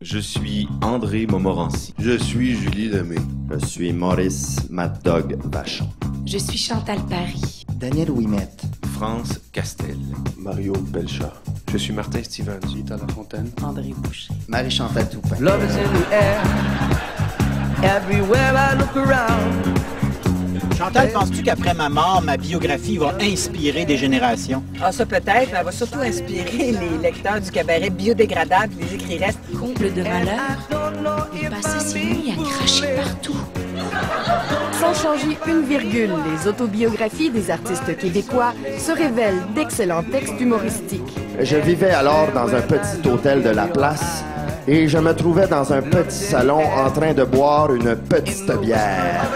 Je suis André Montmorency. Je suis Julie Lemay. Je suis Maurice Mad Dog Vachon. Je suis Chantal Paris. Daniel Ouimette. France Castel. Mario Belchat. Je suis Martin Stevens. Rita Lafontaine. André Boucher. Marie-Chantal Toupin. Love is in the air. Everywhere I look around. Chantal, penses-tu qu'après ma mort, ma biographie va inspirer des générations? Ah, ça peut-être, mais elle va surtout inspirer les lecteurs du cabaret biodégradable, les écrits restent. Comble de malheur, il passait ses nuits à cracher partout. Sans changer une virgule, les autobiographies des artistes québécois se révèlent d'excellents textes humoristiques. Je vivais alors dans un petit hôtel de la place et je me trouvais dans un petit salon en train de boire une petite bière.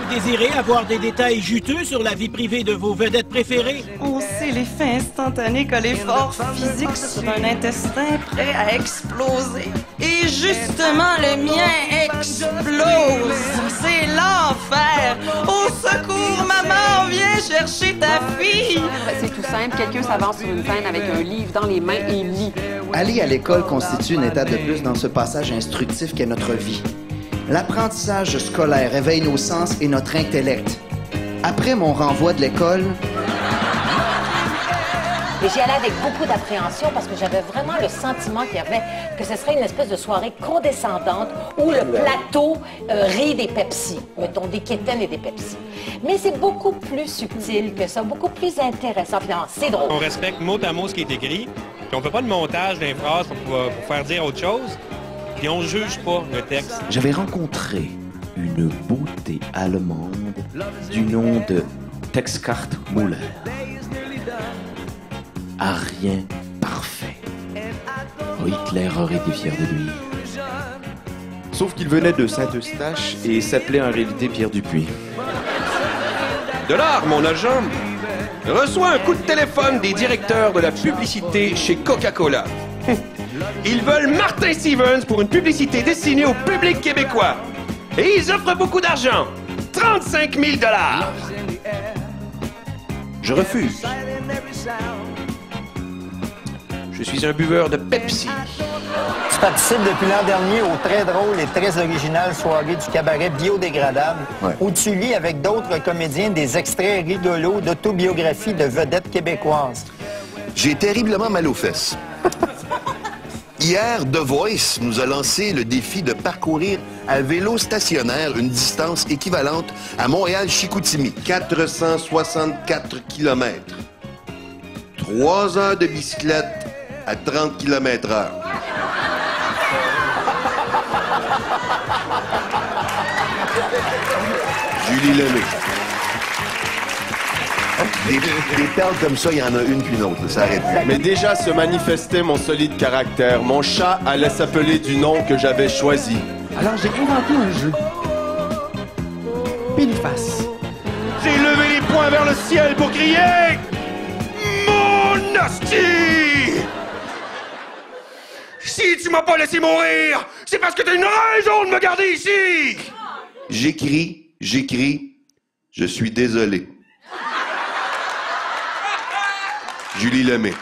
Désirez avoir des détails juteux sur la vie privée de vos vedettes préférées? On sait l'effet instantané qu'a l'effort physique sur un intestin prêt à exploser. Et justement, le mien explose. C'est l'enfer. Au secours, maman, viens chercher ta fille. C'est tout simple. Quelqu'un s'avance sur une scène avec un livre dans les mains et lit. Aller à l'école constitue une étape de plus dans ce passage instructif qu'est notre vie. L'apprentissage scolaire éveille nos sens et notre intellect. Après mon renvoi de l'école... Et j'y allais avec beaucoup d'appréhension parce que j'avais vraiment le sentiment qu'il y avait, que ce serait une espèce de soirée condescendante où le plateau rit des Pepsi, mettons des Kéten et des Pepsi. Mais c'est beaucoup plus subtil que ça, beaucoup plus intéressant. Finalement, c'est drôle. On respecte mot à mot ce qui est écrit, puis on fait pas de montage des phrases pour faire dire autre chose. Et on juge pas le texte. J'avais rencontré une beauté allemande du nom de Texkart Müller. Arien parfait. Oh, Hitler aurait été fier de lui. Sauf qu'il venait de Saint-Eustache et s'appelait en réalité Pierre Dupuis. De l'art, mon agent reçoit un coup de téléphone des directeurs de la publicité chez Coca-Cola. Ils veulent Martin Stevens pour une publicité destinée au public québécois. Et ils offrent beaucoup d'argent. 35 000 $. Je refuse. Je suis un buveur de Pepsi. Tu participes depuis l'an dernier aux très drôles et très originales soirées du cabaret biodégradable, où tu lis avec d'autres comédiens des extraits rigolos d'autobiographies de vedettes québécoises. J'ai terriblement mal aux fesses. Hier, The Voice nous a lancé le défi de parcourir à vélo stationnaire une distance équivalente à Montréal-Chicoutimi. 464 km. 3 heures de bicyclette à 30 km/h. Julie Lemay. Des perles comme ça, il y en a une puis une autre. Ça arrête. Mais déjà se manifestait mon solide caractère. Mon chat allait s'appeler du nom que j'avais choisi. Alors j'ai inventé un jeu. Pile-face. J'ai levé les poings vers le ciel pour crier mon hostie! Si tu m'as pas laissé mourir, c'est parce que t'as une raison de me garder ici! J'écris, je suis désolé. Julie Lemay.